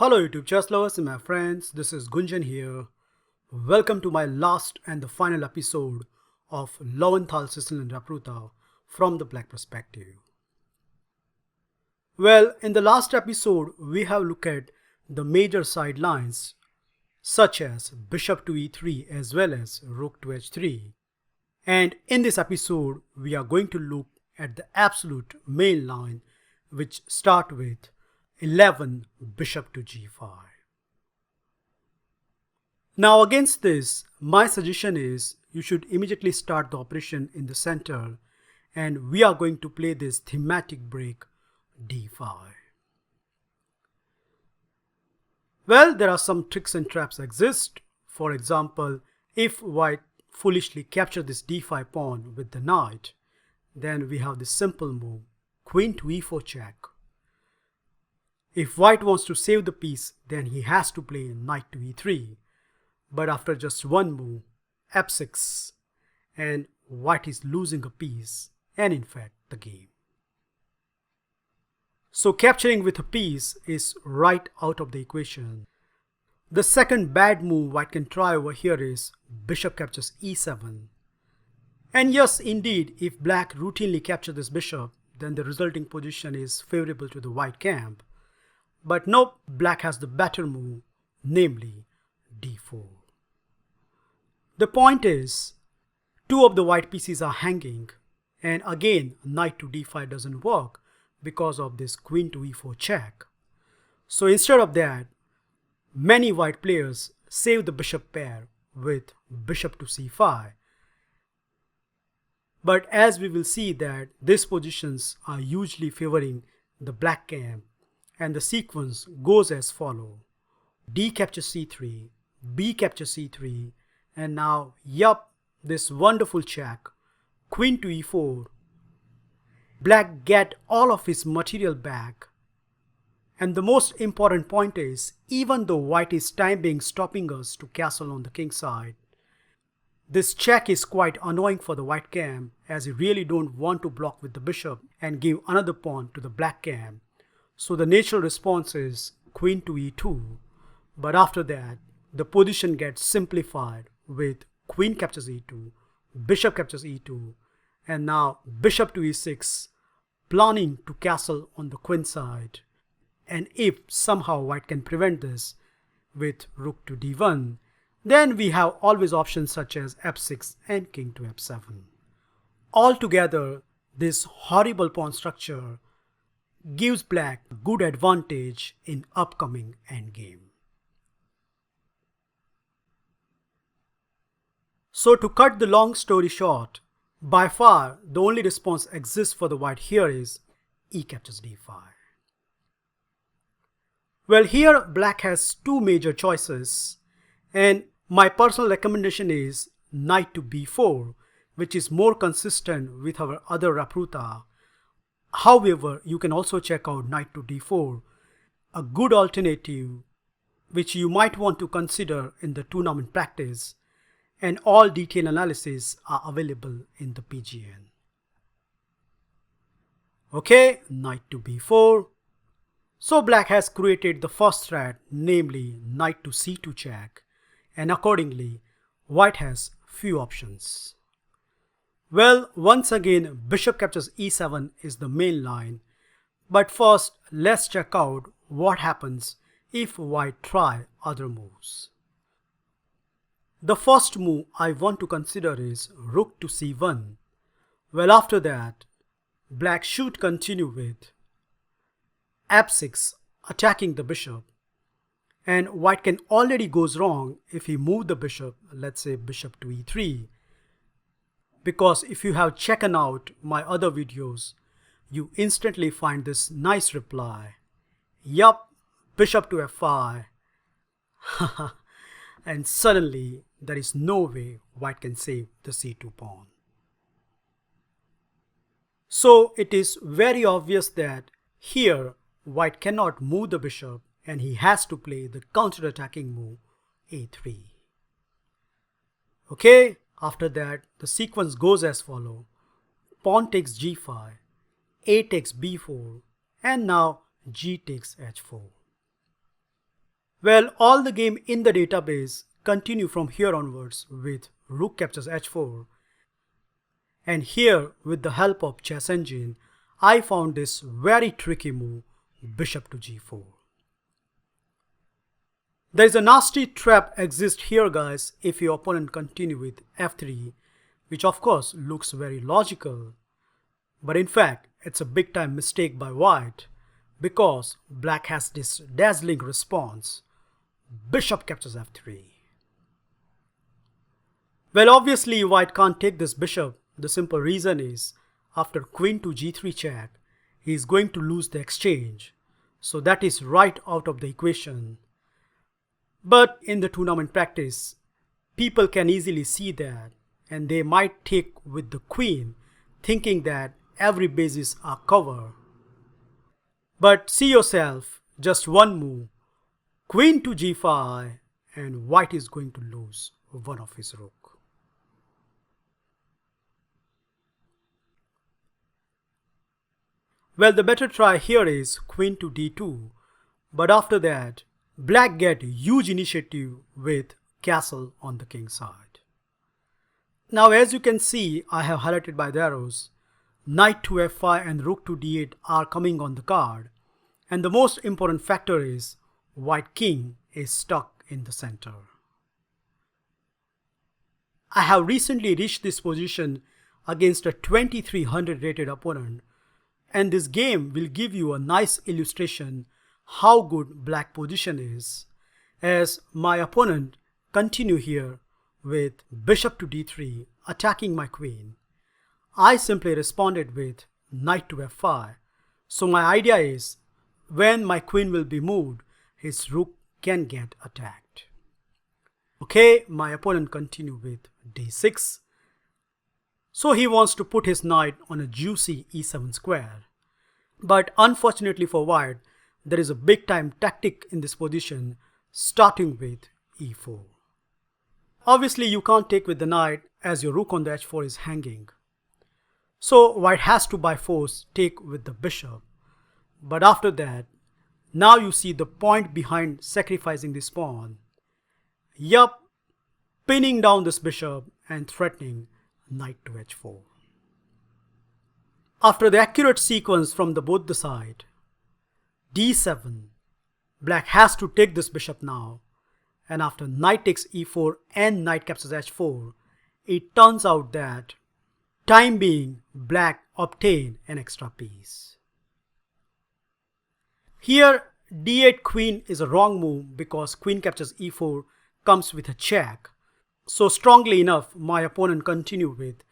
Hello YouTube chess lovers and my friends, this is Gunjan here. Welcome to my last and the final episode of Lowenthal Sicilian Repertoire from the black perspective. Well, in the last episode we have looked at the major side lines such as bishop to e3 as well as rook to h3. And in this episode we are going to look at the absolute main line which start with 11 bishop to g5. Now against this, my suggestion is you should immediately start the operation in the center, and we are going to play this thematic break d5. Well, there are some tricks and traps exist. For example, if white foolishly capture this d5 pawn with the knight, then we have this simple move, queen to e4 check. If white wants to save the piece, then he has to play knight to e3. But after just one move, f6, and white is losing a piece, and in fact the game. So capturing with a piece is right out of the equation. The second bad move white can try over here is bishop captures e7. And yes, indeed, if black routinely captures this bishop, then the resulting position is favorable to the white camp. But nope, black has the better move, namely d4. The point is, two of the white pieces are hanging, and again knight to d5 doesn't work because of this queen to e4 check. So instead of that, many white players save the bishop pair with bishop to c5. But as we will see that these positions are usually favoring the black camp, and the sequence goes as follow: d captures c3, b captures c3, and now yup, this wonderful check, queen to e4. Black get all of his material back. And the most important point is, even though white is time being stopping us to castle on the king side, this check is quite annoying for the white camp, as he really don't want to block with the bishop and give another pawn to the black camp. So the natural response is queen to e2, but after that the position gets simplified with queen captures e2, bishop captures e2, and now bishop to e6, planning to castle on the queen side. And if somehow white can prevent this with rook to d1, then we have always options such as f6 and king to f7. Altogether, this horrible pawn structure gives black a good advantage in upcoming endgame. So to cut the long story short, by far the only response exists for the white here is e captures d5. Well, here black has two major choices, and my personal recommendation is knight to b4, which is more consistent with our other repertoire. However, you can also check out knight to d4, a good alternative which you might want to consider in the tournament practice, and all detailed analysis are available in the PGN. Okay, knight to b4. So black has created the first threat, namely knight to c2 check, and accordingly white has few options. Well, once again bishop captures e7 is the main line, but first let's check out what happens if white try other moves. The first move I want to consider is rook to c1. Well, after that black should continue with f6, attacking the bishop, and white can already goes wrong if he move the bishop, let's say bishop to e3. Because if you have checked out my other videos, you instantly find this nice reply. Yup, bishop to f5. And suddenly there is no way white can save the c2 pawn. So it is very obvious that here white cannot move the bishop and he has to play the counter-attacking move a3. Okay. After that, the sequence goes as follow: pawn takes g5, a takes b4, and now g takes h4. Well, all the game in the database continue from here onwards with rook captures h4. And here, with the help of chess engine, I found this very tricky move, bishop to g4. There is a nasty trap exists here, guys, if your opponent continue with f3, which of course looks very logical. But in fact, it's a big time mistake by white, because black has this dazzling response, bishop captures f3. Well, obviously white can't take this bishop. The simple reason is, after queen to g3 check, he is going to lose the exchange. So that is right out of the equation. But in the tournament practice, people can easily see that, and they might take with the queen, thinking that every bases are covered. But see yourself, just one move, queen to g5, and white is going to lose one of his rook. Well, the better try here is queen to d2, but after that, black get huge initiative with castle on the king side. Now as you can see, I have highlighted by the arrows, knight to f5 and rook to d8 are coming on the card, and the most important factor is white king is stuck in the center. I have recently reached this position against a 2300 rated opponent, and this game will give you a nice illustration how good black position is, as my opponent continue here with bishop to d3 attacking my queen. I simply responded with knight to f5. So my idea is, when my queen will be moved, his rook can get attacked. Okay, my opponent continue with d6. So he wants to put his knight on a juicy e7 square. But unfortunately for white, there is a big time tactic in this position, starting with e4. Obviously you can't take with the knight as your rook on the h4 is hanging. So white has to by force take with the bishop. But after that, now you see the point behind sacrificing this pawn. Yup, pinning down this bishop and threatening knight to h4. After the accurate sequence from both the side, d7, black has to take this bishop now, and after knight takes e4 and knight captures h4, it turns out that, time being, black obtain an extra piece. Here, d8 queen is a wrong move because queen captures e4 comes with a check. So strongly enough, my opponent continued with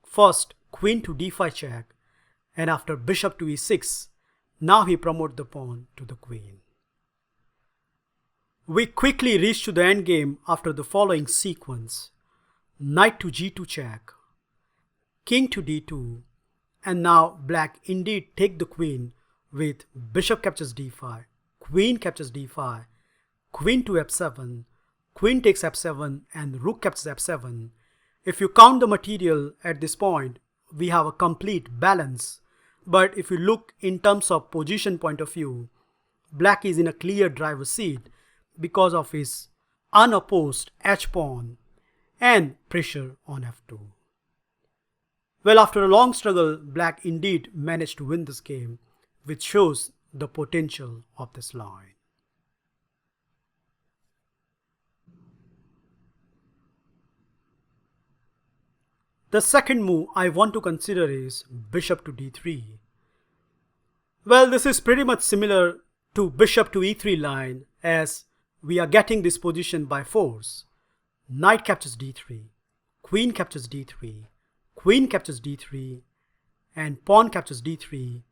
first queen to d5 check, and after bishop to e6, now he promotes the pawn to the queen. We quickly reach to the endgame after the following sequence: knight to g2 check, king to d2, and now black indeed take the queen with bishop captures d5, queen captures d5, queen to f7, queen takes f7, and rook captures f7. If you count the material at this point, we have a complete balance. But if you look in terms of position point of view, black is in a clear driver's seat because of his unopposed h-pawn and pressure on f2. Well, after a long struggle, black indeed managed to win this game, which shows the potential of this line. The second move I want to consider is bishop to d3. Well, this is pretty much similar to bishop to e3 line, as we are getting this position by force. Knight captures d3, queen captures d3, queen captures d3, and pawn captures d3.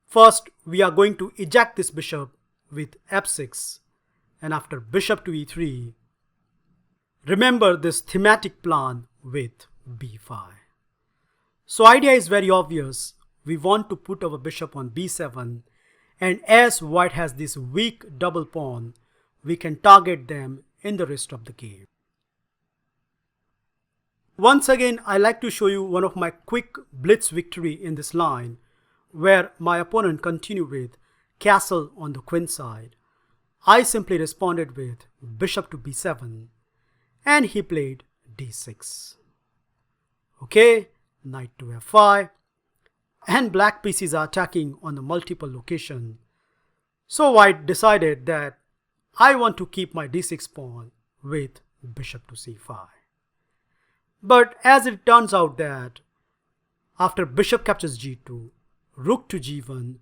First, we are going to eject this bishop with f6, and after bishop to e3, remember this thematic plan with b5. So idea is very obvious. We want to put our bishop on b7, and as white has this weak double pawn, we can target them in the rest of the game. Once again, I like to show you one of my quick blitz victory in this line, where my opponent continued with castle on the queen side. I simply responded with bishop to b7 and he played d6. Okay, knight to f5 and black pieces are attacking on a multiple location. So white decided that I want to keep my d6 pawn with bishop to c5. But as it turns out that after bishop captures g2, rook to g1,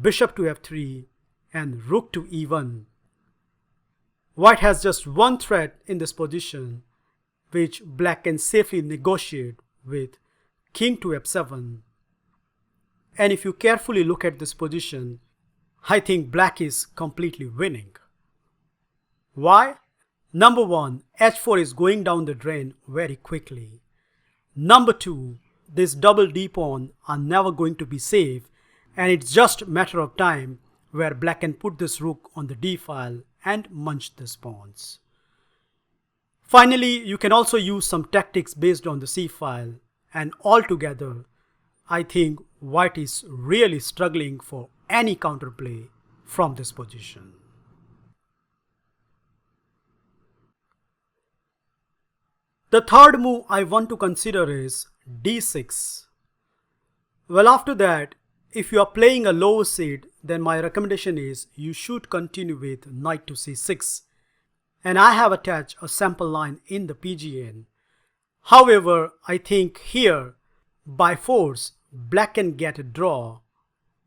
bishop to f3 and rook to e1, white has just one threat in this position which black can safely negotiate with king to f7. And if you carefully look at this position, I think black is completely winning. Why? Number one, h4 is going down the drain very quickly. Number two, this double d pawn are never going to be safe, and it's just a matter of time where black can put this rook on the d file and munch these pawns. Finally, you can also use some tactics based on the c file, and altogether, I think white is really struggling for any counterplay from this position. The third move I want to consider is d6. Well, after that, if you are playing a lower seed, then my recommendation is you should continue with knight to c6. And I have attached a sample line in the PGN. However, I think here, by force, black can get a draw,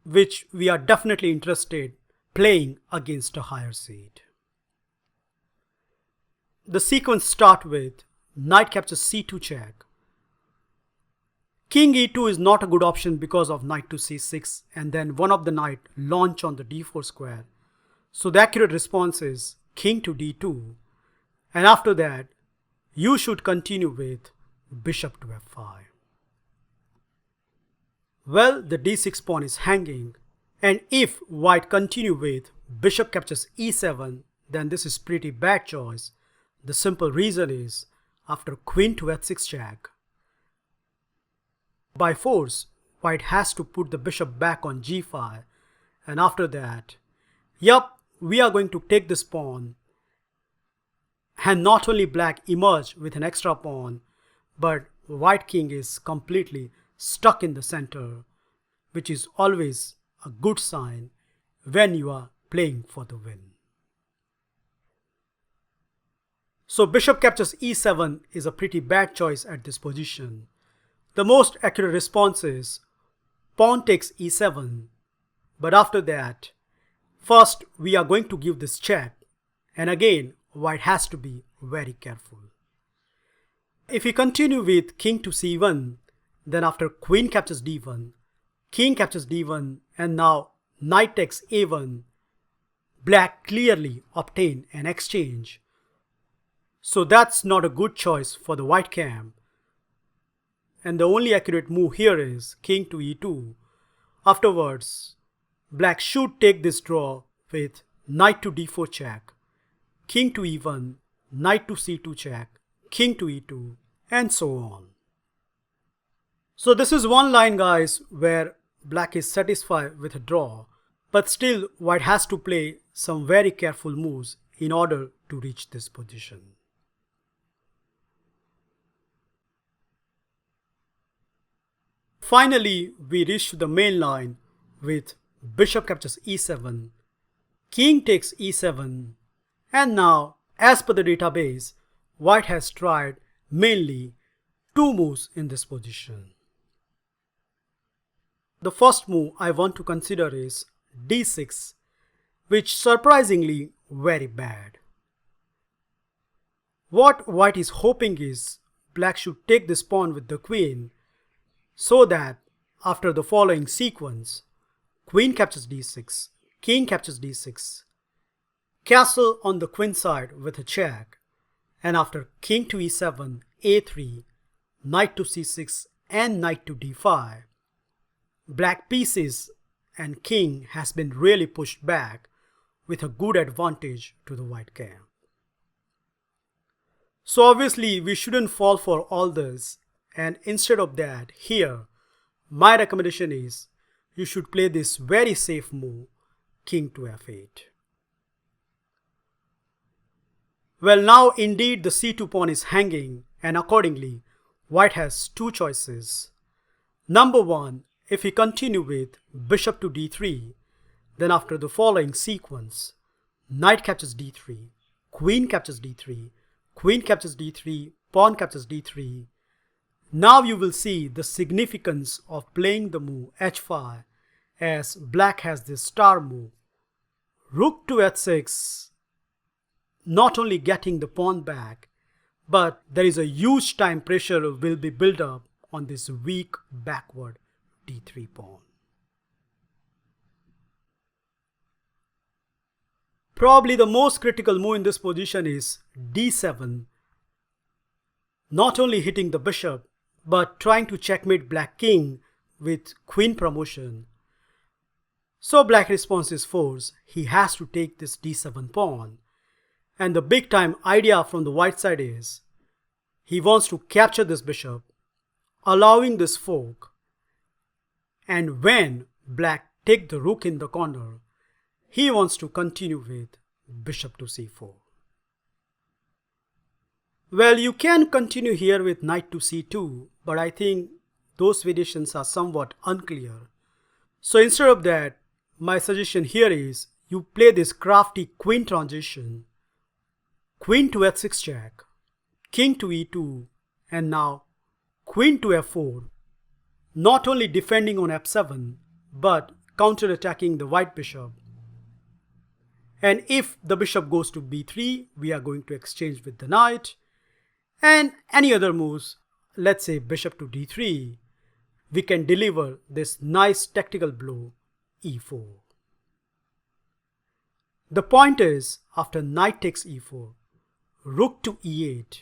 which we are definitely interested playing against a higher seed. The sequence starts with knight captures c2 check. King e2 is not a good option because of knight to c6 and then one of the knight launch on the d4 square. So the accurate response is king to d2, and after that you should continue with bishop to f5. Well, the d6 pawn is hanging, and if white continue with bishop captures e7, then this is pretty bad choice. The simple reason is after queen to h6 check, by force white has to put the bishop back on g5, and after that, yup, we are going to take this pawn, and not only black emerge with an extra pawn, but white king is completely stuck in the center, which is always a good sign when you are playing for the win. So bishop captures e7 is a pretty bad choice at this position. The most accurate response is pawn takes e7, but after that, first we are going to give this check, and again white has to be very careful. If we continue with king to c1, then after queen captures d1, king captures d1, and now knight takes a1, black clearly obtained an exchange. So that's not a good choice for the white camp. And the only accurate move here is king to e2. Afterwards, black should take this draw with knight to d4 check, king to e1, knight to c2 check, king to e2, and so on. So this is one line, guys, where black is satisfied with a draw, but still white has to play some very careful moves in order to reach this position. Finally, we reach to the main line with bishop captures e7, king takes e7, and now, as per the database, white has tried mainly two moves in this position. The first move I want to consider is d6, which surprisingly very bad. What white is hoping is black should take this pawn with the queen, so that after the following sequence, queen captures d6, king captures d6, castle on the queen side with a check, and after king to e7, a3, knight to c6 and knight to d5, black pieces and king has been really pushed back with a good advantage to the white camp. So obviously we shouldn't fall for all this, and instead of that, here my recommendation is you should play this very safe move, king to f8. Well, now indeed the c2 pawn is hanging, and accordingly white has two choices. Number one, if we continue with bishop to d3, then after the following sequence, knight captures d3, queen captures d3, queen captures d3, pawn captures d3. Now you will see the significance of playing the move h5, as black has this star move. Rook to h6, not only getting the pawn back, but there is a huge time pressure will be built up on this weak backward d3 pawn. Probably the most critical move in this position is d7, not only hitting the bishop, but trying to checkmate black king with queen promotion. So black response is force. He has to take this d7 pawn. And the big time idea from the white side is he wants to capture this bishop, allowing this fork. And when black take the rook in the corner, he wants to continue with bishop to c4. Well, you can continue here with knight to c2, but I think those variations are somewhat unclear. So instead of that, my suggestion here is you play this crafty queen transition, queen to h6 check, king to e2, and now queen to f4, not only defending on f7, but counter-attacking the white bishop. And if the bishop goes to b3, we are going to exchange with the knight. And any other moves, let's say bishop to d3, we can deliver this nice tactical blow, e4. The point is, after knight takes e4, rook to e8,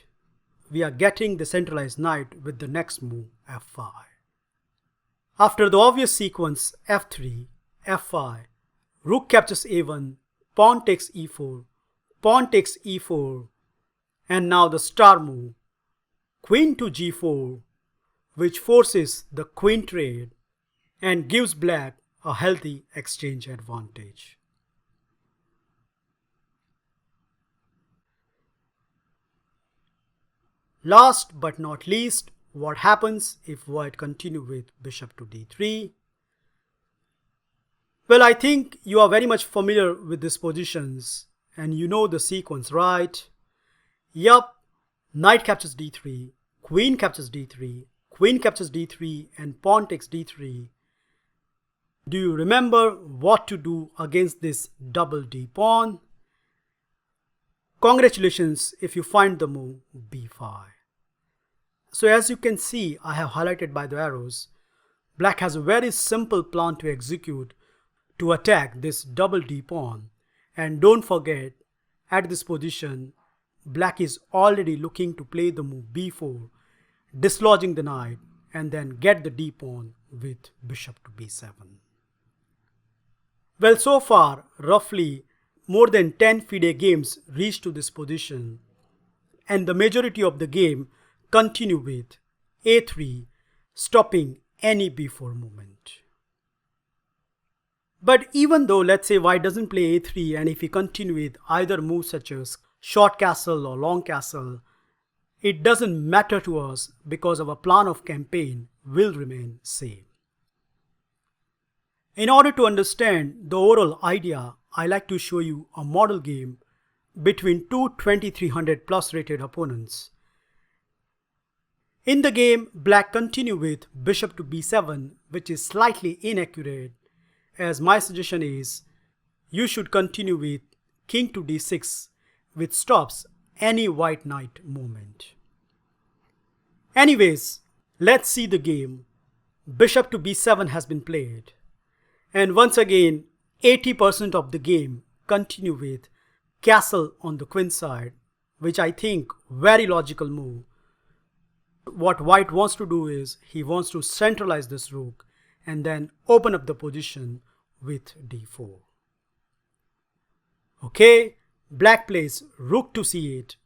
we are getting the centralized knight with the next move, f5. After the obvious sequence f3, f5, rook captures a1, pawn takes e4, pawn takes e4, and now the star move, queen to g4, which forces the queen trade and gives black a healthy exchange advantage. Last but not least, what happens if white continue with bishop to d3? Well, I think you are very much familiar with these positions and you know the sequence, right? Yup, knight captures d3, queen captures d3, queen captures d3, and pawn takes d3. Do you remember what to do against this double d pawn? Congratulations if you find the move b5. So as you can see, I have highlighted by the arrows, black has a very simple plan to execute to attack this double d pawn. And don't forget, at this position, black is already looking to play the move b4, dislodging the knight, and then get the d pawn with bishop to b7. Well, so far, roughly more than 10 FIDE games reached to this position, and the majority of the game continue with a3, stopping any b4 movement. But even though, let's say, white doesn't play a3, and if we continue with either move such as short castle or long castle, it doesn't matter to us because our plan of campaign will remain same. In order to understand the overall idea, I like to show you a model game between two 2300 plus rated opponents. In the game, black continue with bishop to b7, which is slightly inaccurate, as my suggestion is you should continue with king to d6, which stops any white knight movement. Anyways, let's see the game. Bishop to b7 has been played. And once again, 80% of the game continue with castle on the queen side, which I think very logical move. What white wants to do is he wants to centralize this rook and then open up the position with d4. Okay, black plays rook to c8,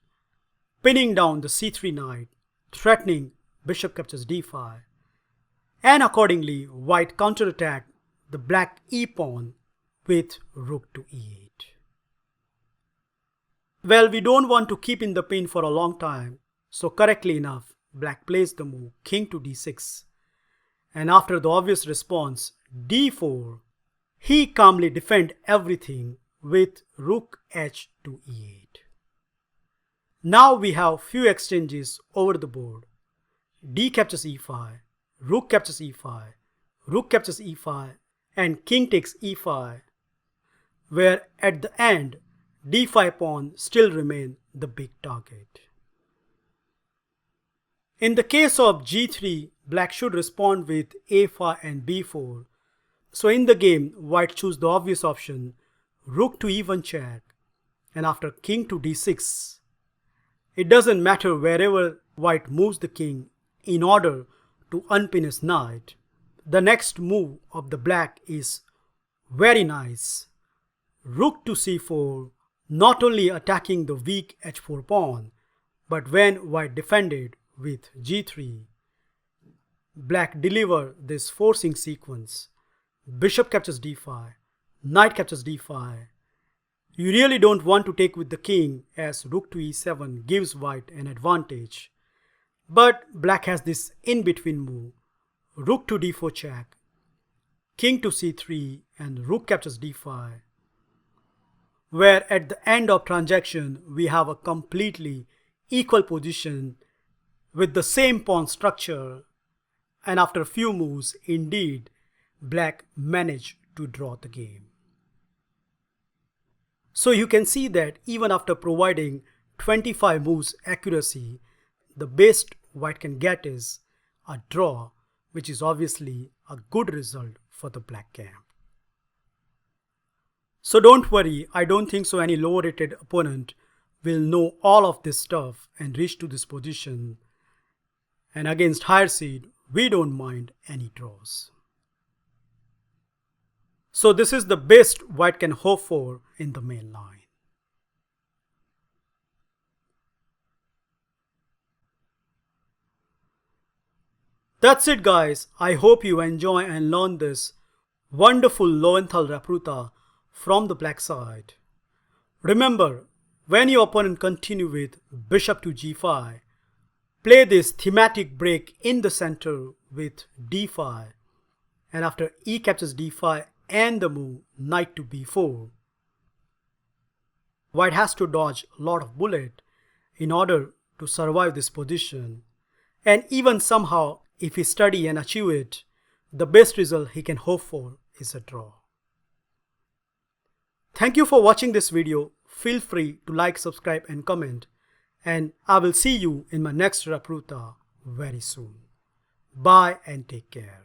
pinning down the c3 knight, threatening bishop captures d5, and accordingly white counterattacked the black e pawn with rook to e8. Well, we don't want to keep in the pin for a long time, so correctly enough, black plays the move king to d6. And after the obvious response, d4, he calmly defends everything with rook h to e8. Now we have few exchanges over the board. D captures e5, rook captures e5, rook captures e5, and king takes e5, where at the end, d5 pawn still remain the big target. In the case of g3, black should respond with a5 and b4. So in the game, white choose the obvious option, rook to e1 check, and after king to d6. It doesn't matter wherever white moves the king in order to unpin his knight. The next move of the black is very nice. Rook to c4, not only attacking the weak h4 pawn, but when white defended with g3, black deliver this forcing sequence. Bishop captures d5, knight captures d5. You really don't want to take with the king as rook to e7 gives white an advantage. But black has this in-between move, rook to d4 check, king to c3 and rook captures d5, where at the end of transaction we have a completely equal position with the same pawn structure, and after a few moves, indeed, black managed to draw the game. So you can see that even after providing 25 moves accuracy, the best white can get is a draw, which is obviously a good result for the black camp. So don't worry, I don't think so any lower rated opponent will know all of this stuff and reach to this position. And against higher seed, we don't mind any draws. So this is the best white can hope for in the main line. That's it guys. I hope you enjoy and learn this wonderful Lowenthal Repertoire from the black side. Remember, when your opponent continue with bishop to g5, play this thematic break in the center with d5, and after e captures d5 and the move knight to b4, white has to dodge a lot of bullet in order to survive this position, and even somehow if he study and achieve it, the best result he can hope for is a draw. Thank you for watching this video. Feel free to like, subscribe and comment, and I will see you in my next repertoire very soon. Bye and take care.